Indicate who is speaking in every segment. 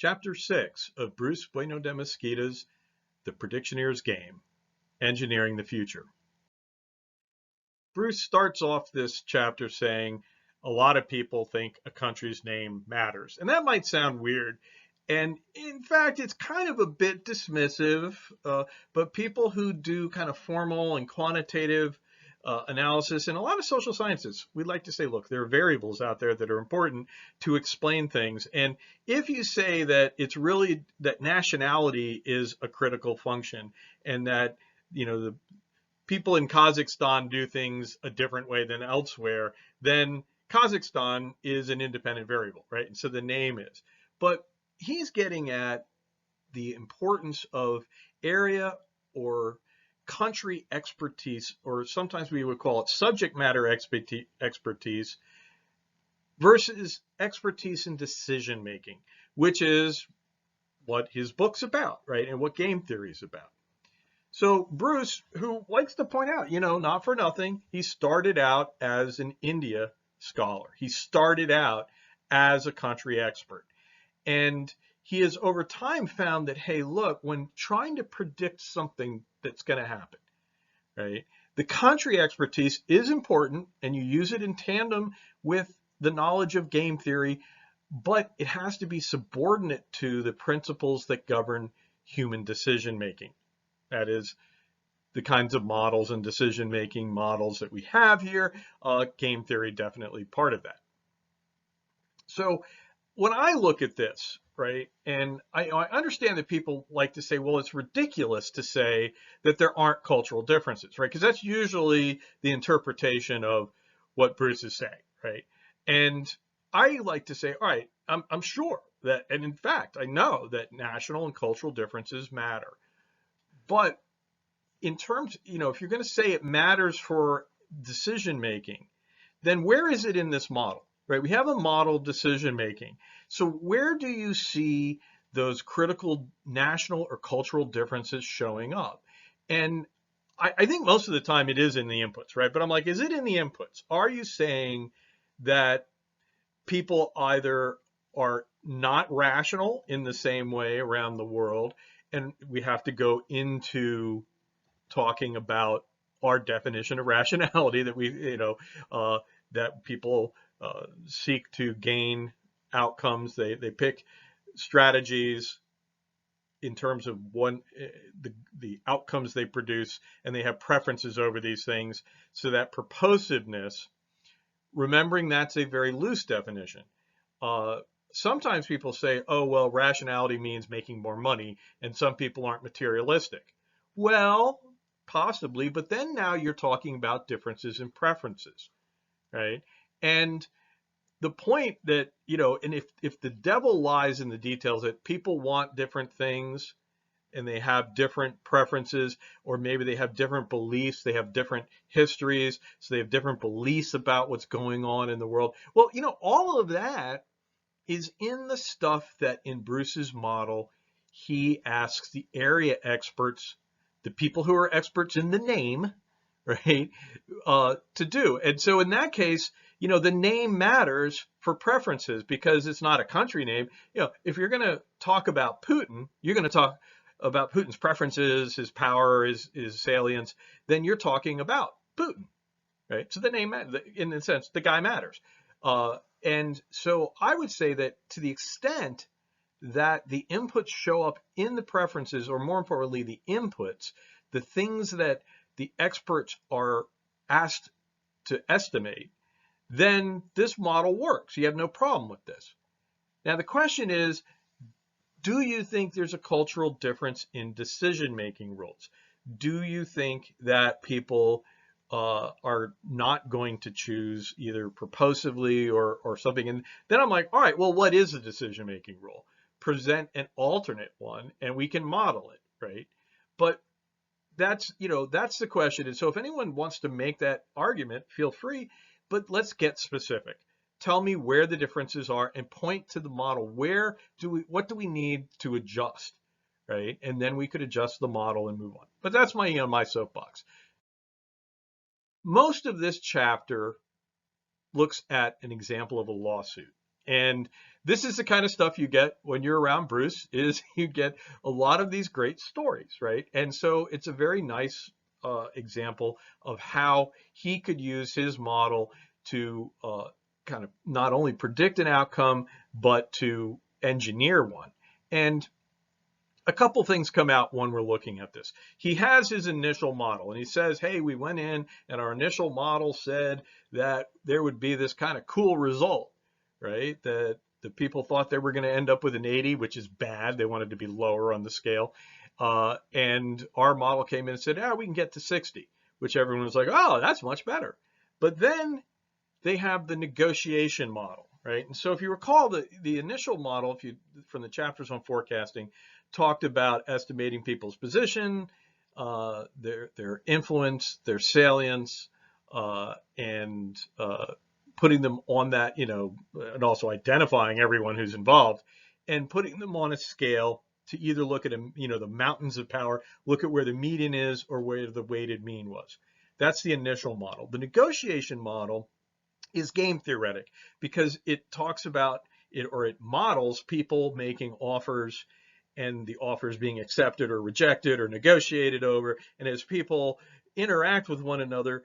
Speaker 1: Chapter 6 of Bruce Bueno de Mesquita's The Predictioneer's Game, Engineering the Future. Bruce starts off this chapter saying, a lot of people think a country's name matters. And that might sound weird. And in fact, it's kind of a bit dismissive, but people who do kind of formal and quantitative analysis in a lot of social sciences, we'd like to say, look, there are variables out there that are important to explain things. And if you say that it's really that nationality is a critical function and that, the people in Kazakhstan do things a different way than elsewhere, then Kazakhstan is an independent variable, right? And so the name is. But he's getting at the importance of area or country expertise, or sometimes we would call it subject matter expertise versus expertise in decision making, which is what his book's about, right? And what game theory is about. So Bruce, who likes to point out, not for nothing, he started out as an India scholar. He started out as a country expert. And he has over time found that, hey, look, when trying to predict something that's going to happen, right, the country expertise is important and you use it in tandem with the knowledge of game theory, but it has to be subordinate to the principles that govern human decision making. That is, the kinds of models and decision making models that we have here, game theory definitely part of that. So when I look at this, right, and I understand that people like to say, well, it's ridiculous to say that there aren't cultural differences, right? Because that's usually the interpretation of what Bruce is saying, right? And I like to say, all right, I'm sure that, and in fact, I know that national and cultural differences matter. But in terms, if you're going to say it matters for decision making, then where is it in this model? Right? We have a model decision making. So where do you see those critical national or cultural differences showing up? And I think most of the time it is in the inputs, right? But I'm like, is it in the inputs? Are you saying that people either are not rational in the same way around the world, and we have to go into talking about our definition of rationality that we, that people seek to gain outcomes. They pick strategies in terms of the outcomes they produce, and they have preferences over these things. So that purposiveness, remembering that's a very loose definition. Sometimes people say, oh, well, rationality means making more money, and some people aren't materialistic. Well, possibly, but then now you're talking about differences in preferences, right? And the point that, and if the devil lies in the details, that people want different things and they have different preferences, or maybe they have different beliefs, they have different histories, so they have different beliefs about what's going on in the world. Well, all of that is in the stuff that in Bruce's model, he asks the area experts, the people who are experts in the name, right, to do. And so in that case, the name matters for preferences because it's not a country name. If you're going to talk about Putin, you're going to talk about Putin's preferences, his power, his salience, then you're talking about Putin, right? So the name, in a sense, the guy matters. And so I would say that to the extent that the inputs show up in the preferences, or more importantly, the inputs, the things that the experts are asked to estimate, then this model works. You have no problem with this. Now, the question is, do you think there's a cultural difference in decision-making rules? Do you think that people are not going to choose either purposively or something? And then I'm like, all right, well, what is a decision-making rule? Present an alternate one and we can model it, right? But that's the question. And so if anyone wants to make that argument, feel free, but let's get specific. Tell me where the differences are and point to the model. What do we need to adjust, right? And then we could adjust the model and move on. But that's my, my soapbox. Most of this chapter looks at an example of a lawsuit. And this is the kind of stuff you get when you're around Bruce, is you get a lot of these great stories, right? And so it's a very nice example of how he could use his model to kind of not only predict an outcome, but to engineer one. And a couple things come out when we're looking at this. He has his initial model and he says, hey, we went in and our initial model said that there would be this kind of cool result, right? That the people thought they were going to end up with an 80, which is bad. They wanted to be lower on the scale. And our model came in and said, we can get to 60, which everyone was like, oh, that's much better. But then they have the negotiation model, right? And so if you recall, the initial model, from the chapters on forecasting, talked about estimating people's position, their influence, their salience, and putting them on that, and also identifying everyone who's involved, and putting them on a scale to either look at the mountains of power, look at where the median is or where the weighted mean was. That's the initial model. The negotiation model is game theoretic because it talks about it, or it models people making offers and the offers being accepted or rejected or negotiated over. And as people interact with one another,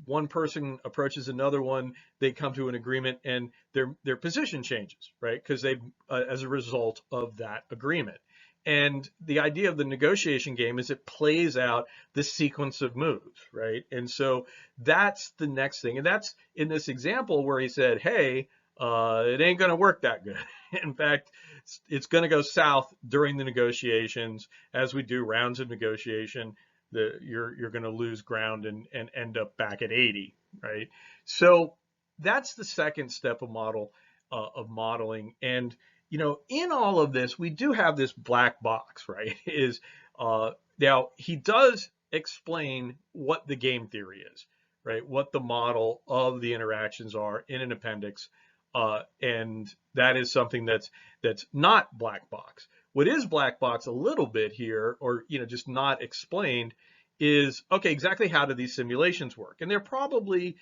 Speaker 1: one person approaches another one, they come to an agreement and their position changes, right? Because they, as a result of that agreement. And the idea of the negotiation game is it plays out the sequence of moves, right? And so that's the next thing. And that's in this example where he said, hey, it ain't going to work that good. In fact, it's going to go south during the negotiations. As we do rounds of negotiation, you're going to lose ground and end up back at 80, right? So that's the second step of modeling. And in all of this, we do have this black box, right? Now he does explain what the game theory is, right? What the model of the interactions are in an appendix, and that is something that's not black box. What is black box a little bit here, or just not explained, is okay, exactly how do these simulations work? And they're probably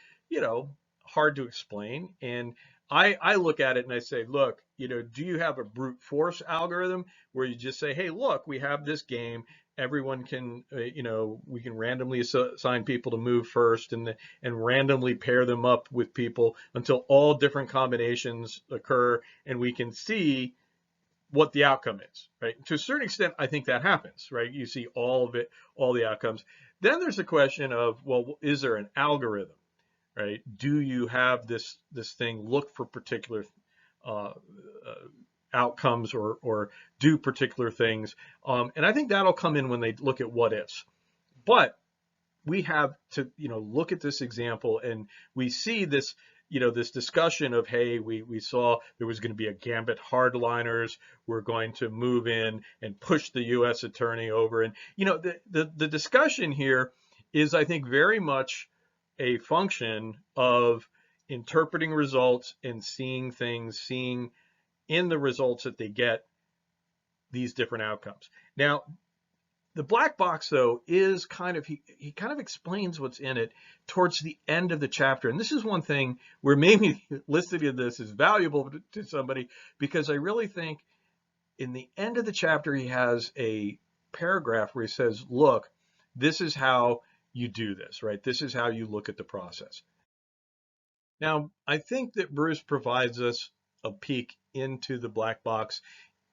Speaker 1: hard to explain. And I look at it and I say, look, do you have a brute force algorithm where you just say, hey, look, we have this game. Everyone can, we can randomly assign people to move first and randomly pair them up with people until all different combinations occur and we can see what the outcome is, right? To a certain extent, I think that happens, right? You see all of it, all the outcomes. Then there's the question of, well, is there an algorithm? Right? Do you have this thing look for particular outcomes or do particular things? And I think that'll come in when they look at what ifs. But we have to look at this example and we see this this discussion of, hey, we saw there was going to be a gambit hardliners. We're going to move in and push the U.S. attorney over. And the discussion here is, I think, very much a function of interpreting results and seeing in the results that they get these different outcomes. Now, the black box, though, is he kind of explains what's in it towards the end of the chapter. And this is one thing where maybe listening to this is valuable to somebody, because I really think in the end of the chapter, he has a paragraph where he says, look, this is how you do this, right? This is how you look at the process. Now, I think that Bruce provides us a peek into the black box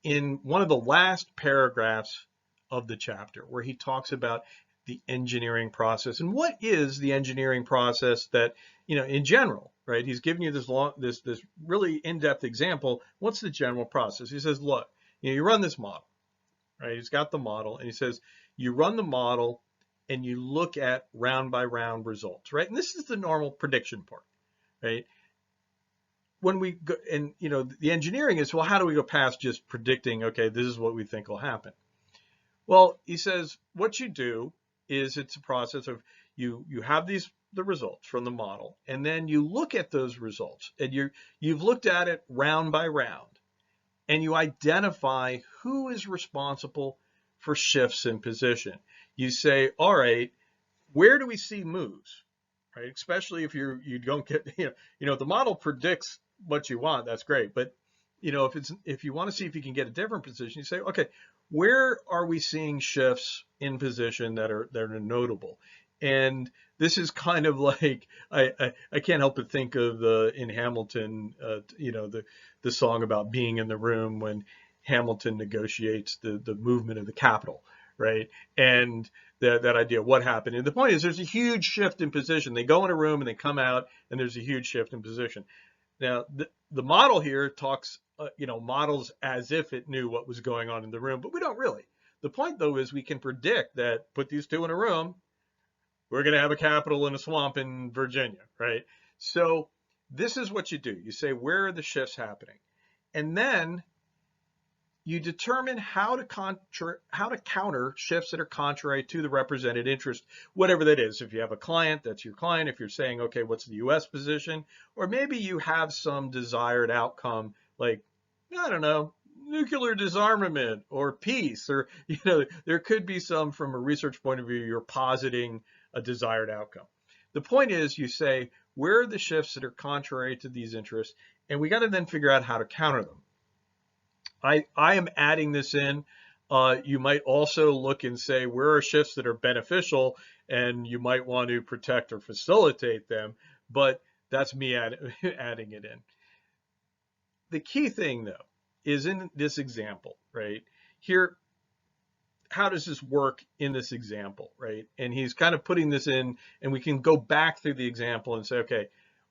Speaker 1: in one of the last paragraphs of the chapter, where he talks about the engineering process. And what is the engineering process that, in general, right? He's giving you this really in-depth example. What's the general process? He says, look, you run this model, right? He's got the model, and he says, you run the model and you look at round by round results, right? And this is the normal prediction part, right? When we go, and the engineering is, well, how do we go past just predicting, okay, this is what we think will happen? Well, he says, what you do is it's a process of you have the results from the model, and then you look at those results, and you've looked at it round by round, and you identify who is responsible for shifts in position. You say, all right, where do we see moves, right? Especially if you don't get, the model predicts what you want, that's great. But if you want to see if you can get a different position, you say, okay, where are we seeing shifts in position that are notable? And this is kind of like I can't help but think of the in Hamilton, the song about being in the room when Hamilton negotiates the movement of the capital, right? And that idea of what happened. And the point is, there's a huge shift in position. They go in a room and they come out, and there's a huge shift in position. Now, the model here talks, models as if it knew what was going on in the room, but we don't really. The point, though, is we can predict that put these two in a room, we're going to have a capital in a swamp in Virginia, right? So this is what you do. You say, where are the shifts happening? And then you determine how to counter shifts that are contrary to the represented interest, whatever that is. If you have a client, that's your client. If you're saying, okay, what's the U.S. position? Or maybe you have some desired outcome, like, I don't know, nuclear disarmament or peace, or, there could be some, from a research point of view, you're positing a desired outcome. The point is, you say, where are the shifts that are contrary to these interests? And we got to then figure out how to counter them. I am adding this in. You might also look and say, where are shifts that are beneficial, and you might want to protect or facilitate them, but that's me adding it in. The key thing, though, is in this example, right? Here, how does this work in this example, right? And he's kind of putting this in, and we can go back through the example and say, okay,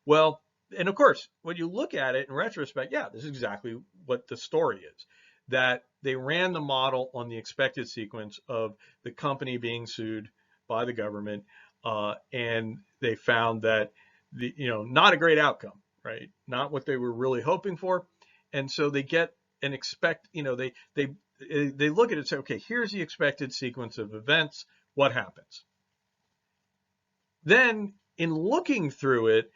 Speaker 1: well, and of course, when you look at it in retrospect, yeah, this is exactly what the story is. That they ran the model on the expected sequence of the company being sued by the government, and they found that not a great outcome, right? Not what they were really hoping for, and so they get and expect, they look at it and say, okay, here's the expected sequence of events. What happens? Then, in looking through it,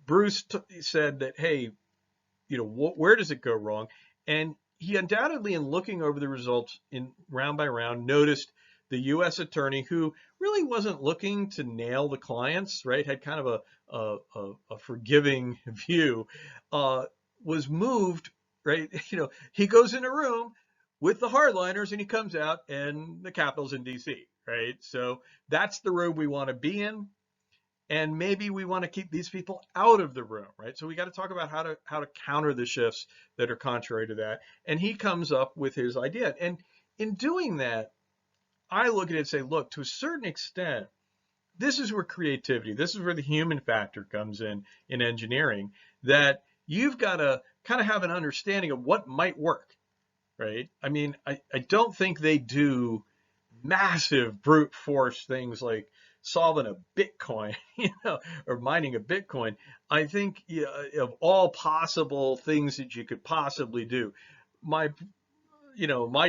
Speaker 1: Bruce said that, hey, where does it go wrong? And he undoubtedly, in looking over the results in round by round, noticed the U.S. attorney, who really wasn't looking to nail the clients, right, had kind of a forgiving view, was moved, right? He goes in a room with the hardliners and he comes out and the Capitol's in D.C., right? So that's the room we want to be in. And maybe we want to keep these people out of the room, right? So we got to talk about how to counter the shifts that are contrary to that. And he comes up with his idea. And in doing that, I look at it and say, look, to a certain extent, this is where creativity, this is where the human factor comes in engineering, that you've got to kind of have an understanding of what might work, right? I mean, I don't think they do massive brute force things like solving a Bitcoin, or mining a Bitcoin. I think of all possible things that you could possibly do, my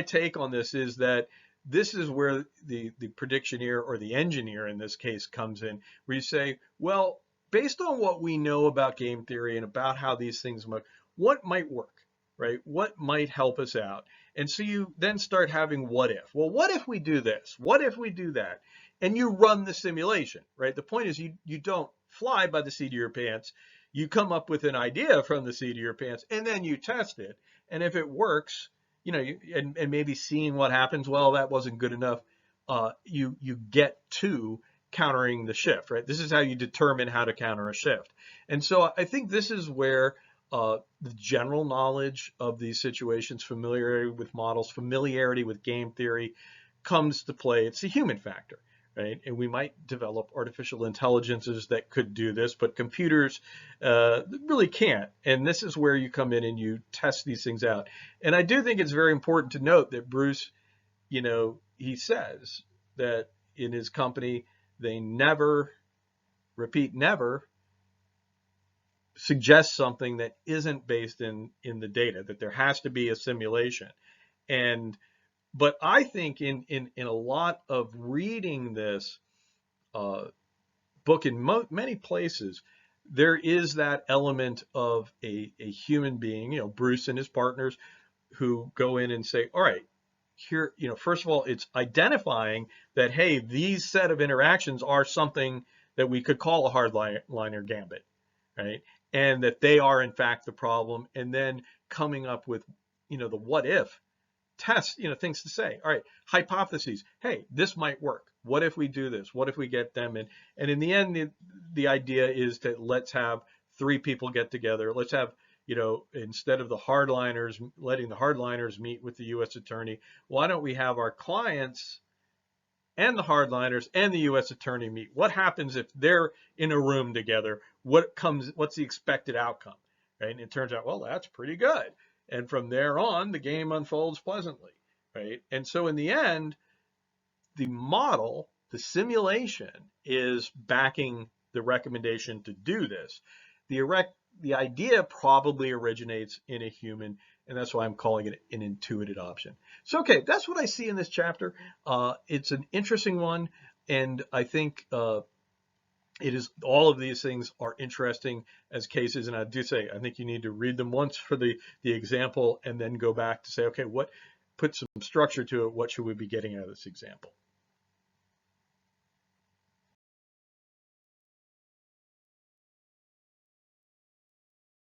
Speaker 1: take on this is that this is where the predictioneer, or the engineer in this case, comes in, where you say, well, based on what we know about game theory and about how these things work, what might work, right? What might help us out? And so you then start having what if. Well, what if we do this? What if we do that? And you run the simulation, right? The point is, you don't fly by the seat of your pants. You come up with an idea from the seat of your pants, and then you test it. And if it works, and maybe seeing what happens, well, that wasn't good enough, you get to countering the shift, right? This is how you determine how to counter a shift. And so I think this is where the general knowledge of these situations, familiarity with models, familiarity with game theory comes to play. It's a human factor, right? And we might develop artificial intelligences that could do this, but computers really can't. And this is where you come in and you test these things out. And I do think it's very important to note that Bruce, he says that in his company, they never, repeat, never suggest something that isn't based in the data, that there has to be a simulation. But I think in a lot of reading this book in many places, there is that element of a human being, Bruce and his partners, who go in and say, all right, here, first of all, it's identifying that, hey, these set of interactions are something that we could call a hardliner gambit, right? and that they are in fact the problem, and then coming up with, the what if tests, things to say. All right, hypotheses. Hey, this might work. What if we do this? What if we get them in? And in the end, the idea is that let's have 3 people get together. Let's have, instead of the hardliners, letting the hardliners meet with the U.S. attorney, why don't we have our clients and the hardliners and the U.S. attorney meet? What happens if they're in a room together? What's the expected outcome? Right? And it turns out, well, that's pretty good. And from there on, the game unfolds pleasantly, right? And so in the end, the model, the simulation is backing the recommendation to do this. The idea probably originates in a human, and that's why I'm calling it an intuitive option. So, okay, that's what I see in this chapter. It's an interesting one, and I think it is, all of these things are interesting as cases, and I do say I think you need to read them once for the example, and then go back to say, okay, put some structure to it. What should we be getting out of this example?